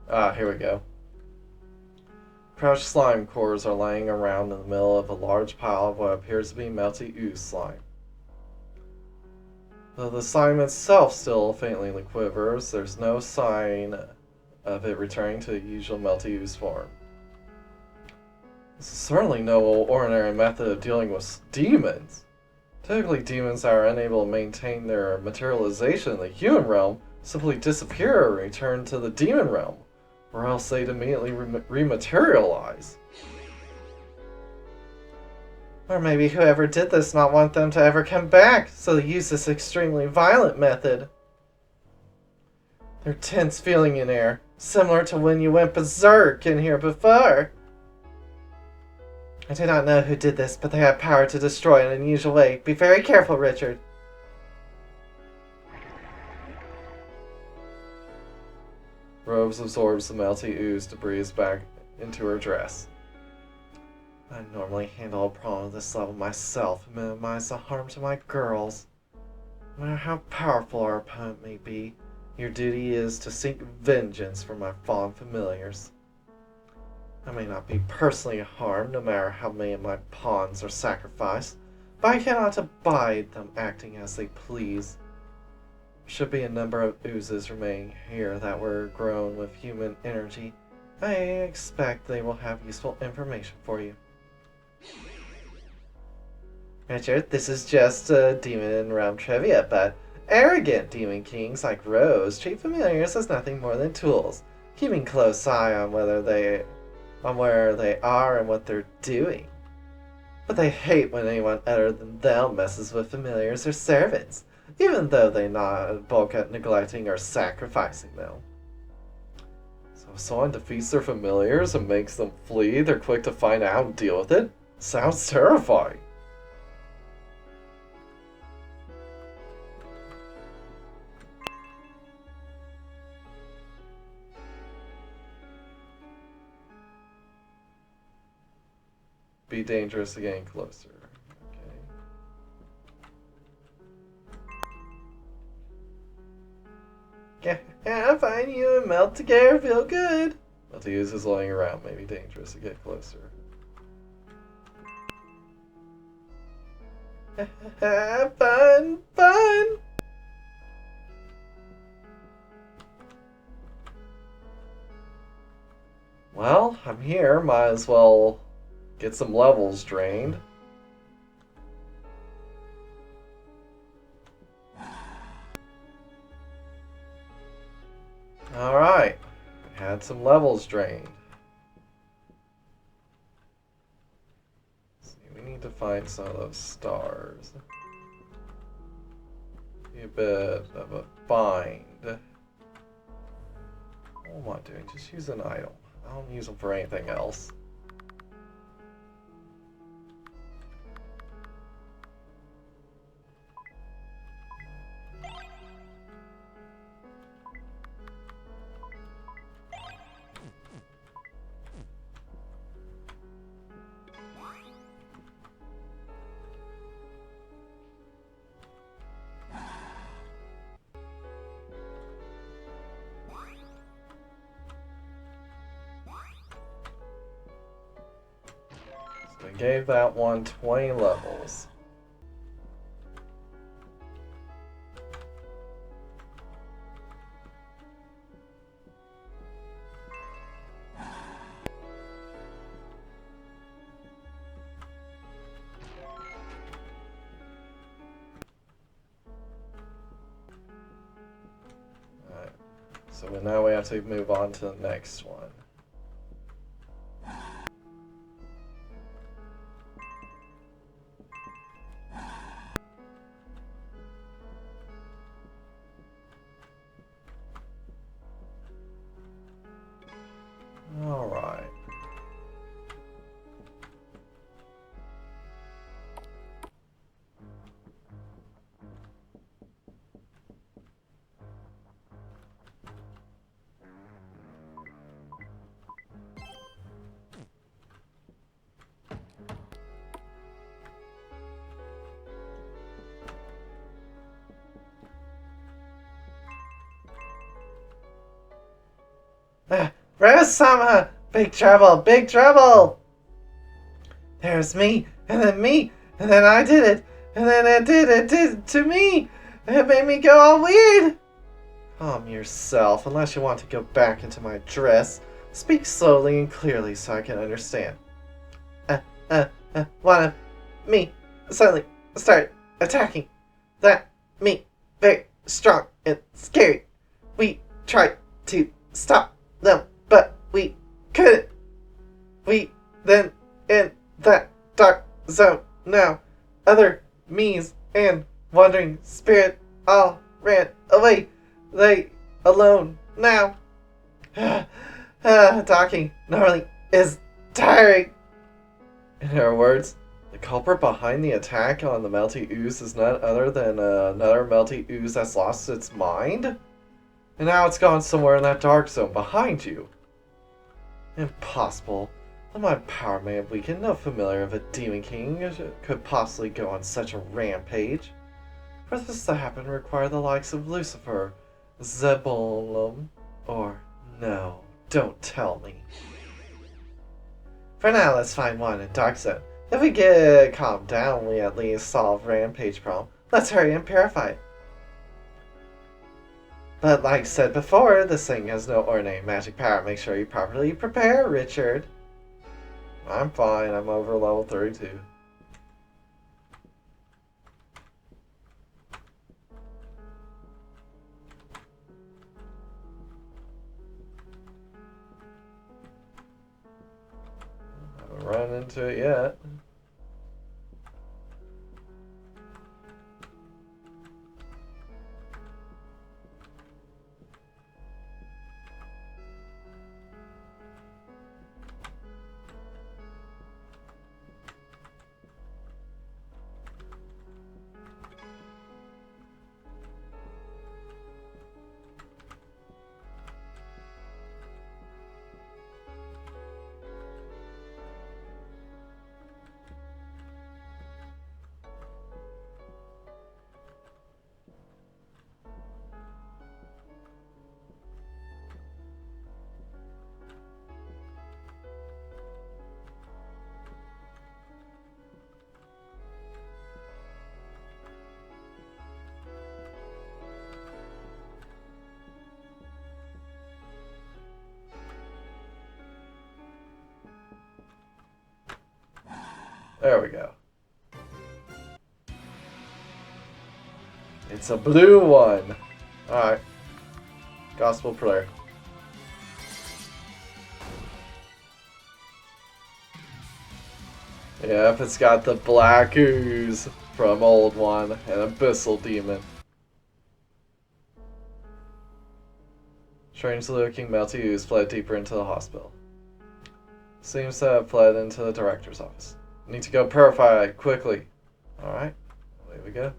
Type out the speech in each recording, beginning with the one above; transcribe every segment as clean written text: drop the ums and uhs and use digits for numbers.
Ah, here we go. Crouched slime cores are laying around in the middle of a large pile of what appears to be melty ooze slime. Though the slime itself still faintly quivers, there's no sign of it returning to the usual melty ooze form. This is certainly no ordinary method of dealing with demons. Typically, demons that are unable to maintain their materialization in the human realm simply disappear and return to the demon realm, or else they'd immediately rematerialize. Or maybe whoever did this not want them to ever come back, so they use this extremely violent method. There's tense feeling in air, similar to when you went berserk in here before. I do not know who did this, but they have power to destroy in an unusual way. Be very careful, Richard. Rose absorbs the melty ooze debris back into her dress. I normally handle a problem of this level myself and minimize the harm to my girls. No matter how powerful our opponent may be, your duty is to seek vengeance for my fallen familiars. I may not be personally harmed, no matter how many of my pawns are sacrificed, but I cannot abide them acting as they please. There should be a number of oozes remaining here that were grown with human energy. I expect they will have useful information for you. Richard, this is just demon realm trivia, but arrogant demon kings like Rose treat familiars as nothing more than tools, keeping close eye on where they are and what they're doing. But they hate when anyone other than them messes with familiars or servants, even though they not bulk at neglecting or sacrificing them. So if someone defeats their familiars and makes them flee, they're quick to find out and deal with it? Sounds terrifying. Be dangerous to getting closer. Okay. Yeah, find you and melt together, feel good. But to use his lying around may be dangerous to get closer. Fun, fun! Well, I'm here, might as well get some levels drained. Alright, had some levels drained. Let's see, we need to find some of those stars. Be a bit of a bind. What am I doing? Just use an item. I don't use them for anything else. I gave that one 20 levels. Alright, so now we have to move on to the next one. Alright. Rose-sama! Big trouble! Big trouble! There's me, and then I did it, and then it did it to me. It made me go all weird. Calm yourself, unless you want to go back into my dress. Speak slowly and clearly so I can understand. One of me suddenly start attacking. That me very strong and scary. We tried to stop them, but we couldn't. We then in that dark zone now. Other me's and wandering spirit all ran away. They alone now. Talking normally is tiring. In her words, the culprit behind the attack on the Melty Ooze is none other than another Melty Ooze that's lost its mind? And now it's gone somewhere in that dark zone behind you. Impossible. My power may have weakened. No familiar of a Demon King could possibly go on such a rampage. For this to happen require the likes of Lucifer, Zebulon, or no, don't tell me. For now, let's find one in Dark Zone. If we get calmed down, we at least solve Rampage problem. Let's hurry and purify it. But like said before, this thing has no ordinary magic power. Make sure you properly prepare, Richard. I'm fine. I'm over level 32. Haven't run into it yet. There we go. It's a blue one. Alright. Gospel prayer. Yep, it's got the black ooze from Old One and Abyssal Demon. Strangely looking Melty Ooze fled deeper into the hospital. Seems to have fled into the director's office. Need to go purify it quickly. Alright, away we go.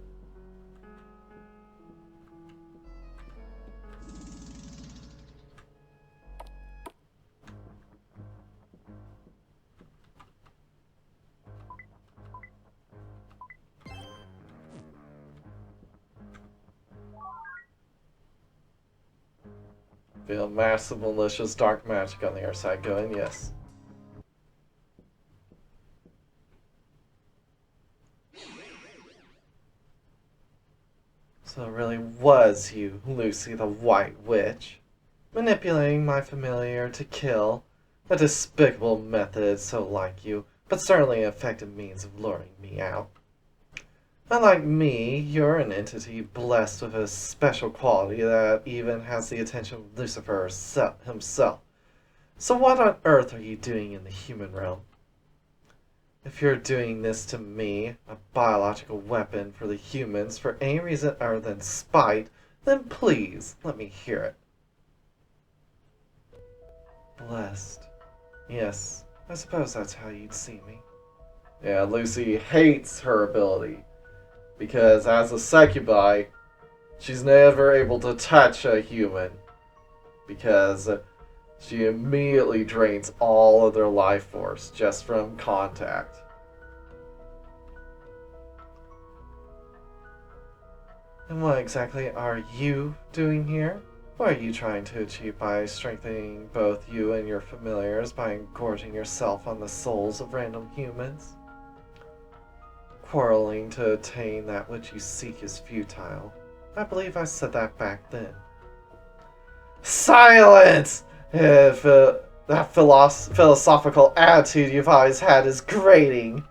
Feel massive, malicious, dark magic on the other side going, yes. So it really was you, Lucy the White Witch, manipulating my familiar to kill. A despicable method so like you, but certainly an effective means of luring me out. Unlike me, you're an entity blessed with a special quality that even has the attention of Lucifer himself. So what on earth are you doing in the human realm? If you're doing this to me, a biological weapon for the humans, for any reason other than spite, then please, let me hear it. Blessed. Yes, I suppose that's how you'd see me. Yeah, Lucy hates her ability. Because as a succubi, she's never able to touch a human. Because she immediately drains all of their life force just from contact. And what exactly are you doing here? What are you trying to achieve by strengthening both you and your familiars by engorging yourself on the souls of random humans? Quarreling to attain that which you seek is futile. I believe I said that back then. Silence! If that philosophical attitude you've always had is grating.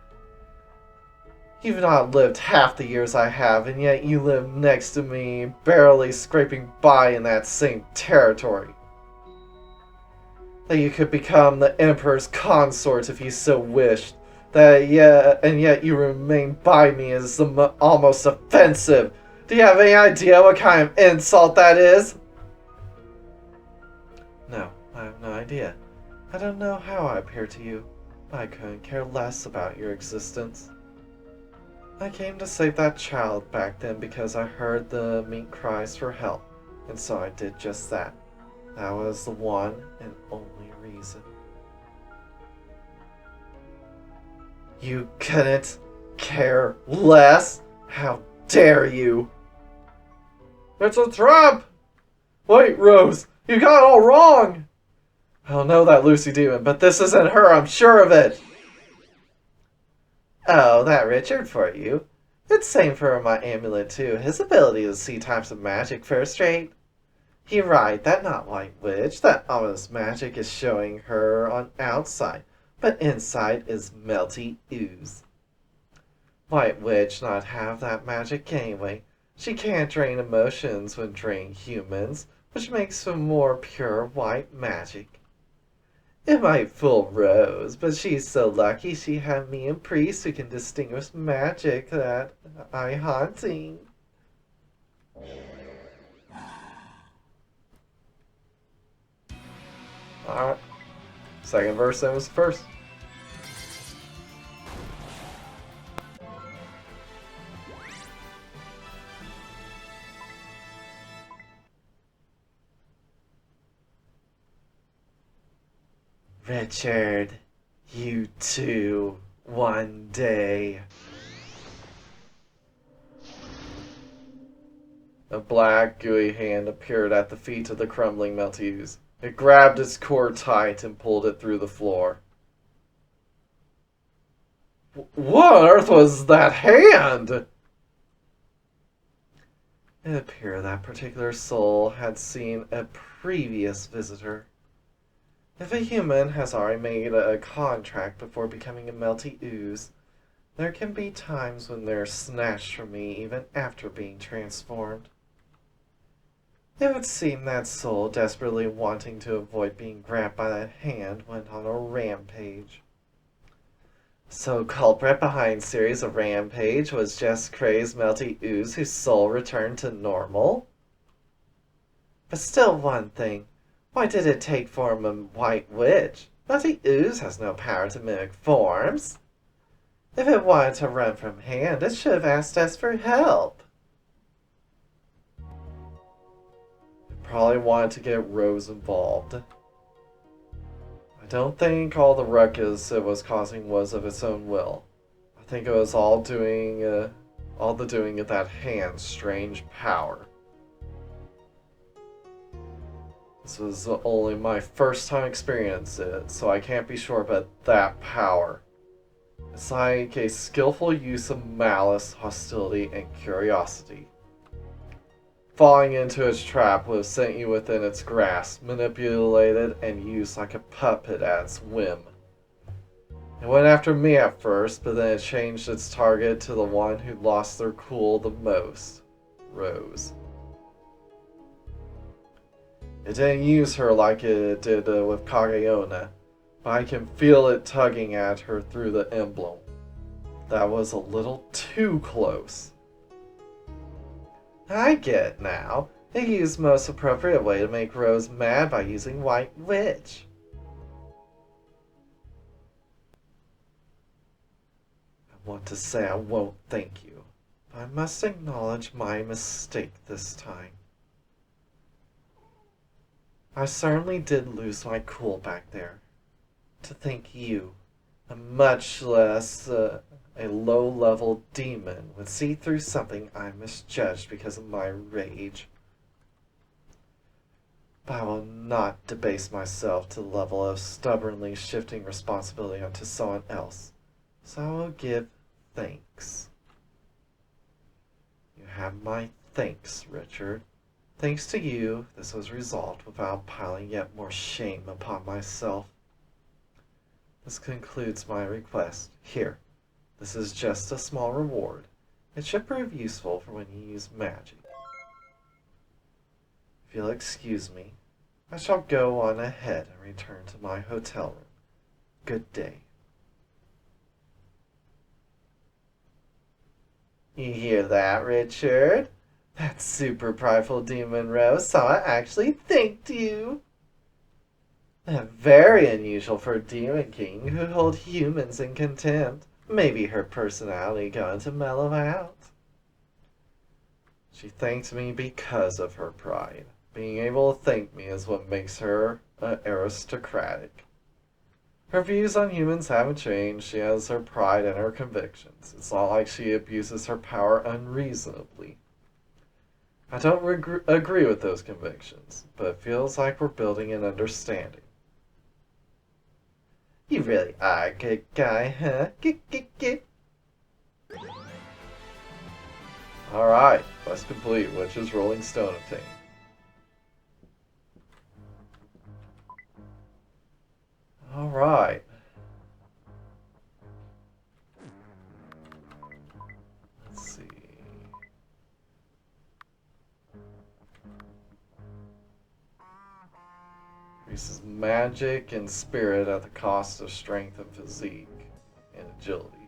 You've not lived half the years I have, and yet you live next to me, barely scraping by in that same territory. That you could become the Emperor's consort if you so wished. And yet you remain by me is almost offensive. Do you have any idea what kind of insult that is? No, I have no idea. I don't know how I appear to you, but I couldn't care less about your existence. I came to save that child back then because I heard the meek cries for help, and so I did just that. That was the one and only reason. You couldn't care less? How dare you? It's a trap! Wait, Rose, you got it all wrong! I don't know that Lucy demon, but this isn't her, I'm sure of it! Oh, that Richard for you. It's same for my amulet too. His ability to see types of magic first rate. You're right, that not white witch. That ominous magic is showing her on outside, but inside is melty ooze. White witch not have that magic anyway. She can't drain emotions when drain humans, which makes for more pure white magic. It might fool Rose, but she's so lucky she had me and Priest who can distinguish magic that I haunting. Alright. Second verse, then was the first. Richard, you too, one day. A black, gooey hand appeared at the feet of the crumbling melty ooze. It grabbed its core tight and pulled it through the floor. What on earth was that hand? It appeared that particular soul had seen a previous visitor. If a human has already made a contract before becoming a melty ooze, there can be times when they're snatched from me even after being transformed. It would seem that soul, desperately wanting to avoid being grabbed by that hand, went on a rampage. So culprit behind series of rampage was just crazed melty ooze whose soul returned to normal? But still one thing. Why did it take form of white witch? Melty ooze has no power to mimic forms. If it wanted to run from hand, it should have asked us for help. It probably wanted to get Rose involved. I don't think all the ruckus it was causing was of its own will. I think it was all the doing of that hand's strange power. This was only my first time experiencing it, so I can't be sure about that power. It's like a skillful use of malice, hostility, and curiosity. Falling into its trap would have sent you within its grasp, manipulated and used like a puppet at its whim. It went after me at first, but then it changed its target to the one who lost their cool the most, Rose. It didn't use her like it did with Kageona, but I can feel it tugging at her through the emblem. That was a little too close. I get it now. It used most appropriate way to make Rose mad by using White Witch. I want to say I won't thank you, but I must acknowledge my mistake this time. I certainly did lose my cool back there. To think you, a much less a low-level demon, would see through something I misjudged because of my rage. But I will not debase myself to the level of stubbornly shifting responsibility onto someone else. So I will give thanks. You have my thanks, Richard. Thanks to you, this was resolved without piling yet more shame upon myself. This concludes my request. Here, this is just a small reward. It should prove useful for when you use magic. If you'll excuse me, I shall go on ahead and return to my hotel room. Good day. You hear that, Richard? That super prideful demon Rose saw I actually thanked you. Very unusual for a demon king who hold humans in contempt. Maybe her personality going to mellow out. She thanked me because of her pride. Being able to thank me is what makes her aristocratic. Her views on humans haven't changed. She has her pride and her convictions. It's not like she abuses her power unreasonably. I don't agree with those convictions, but it feels like we're building an understanding. You really are a good guy, huh? Get. Alright, quest complete. Witch's Rolling Stone obtained. Alright. Let's see. Increases magic and spirit at the cost of strength and physique and agility.